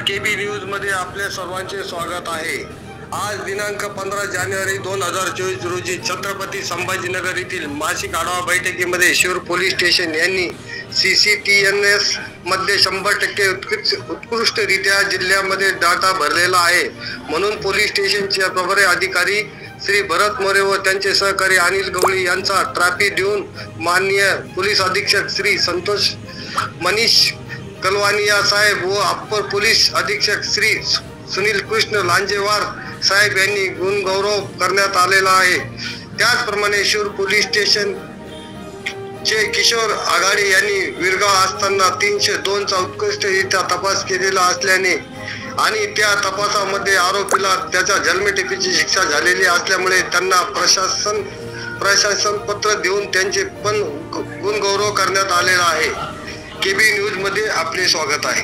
KB news मध्ये आपले सर्वांचे स्वागत आहे। आज दिनांक 15 जानेवारी 2024 रोजी छत्रपती संभाजीनगर येथील मासिक आढावा बैठकीमध्ये शिरूर पोलीस स्टेशन यांनी CCTNS मध्ये 100% उत्कृष्टरित्या जिल्ह्यामध्ये डाटा भरलेला आहे। म्हणून पोलीस स्टेशनचे प्रभारी अधिकारी श्री भरत मोरे व त्यांचे सहकारी अनिल गवळी यांचा ट्रॅफिक देऊन माननीय पोलीस अधीक्षक श्री संतोष मनीष कलवानिया साहेब व अप्पर पोलीस अधीक्षक श्री सुनील कृष्ण लांजेवार साहेब यांनी गुणगौरव करण्यात आलेला आहे। त्याचप्रमाणे शिरूर पोलीस स्टेशन चे किशोर आघाडी यांनी विरगाव असताना 302 चा उत्कृष्टरित्या तपास केलेला असल्याने आणि त्या तपासामध्ये आरोपीला त्याच्या जन्मठेपेची शिक्षा झालेली असल्यामुळे त्यांना प्रशासन पत्र देऊन त्यांचे पण गुणगौरव करण्यात आलेला आहे। केबी न्यूज मध्ये आपले स्वागत आहे।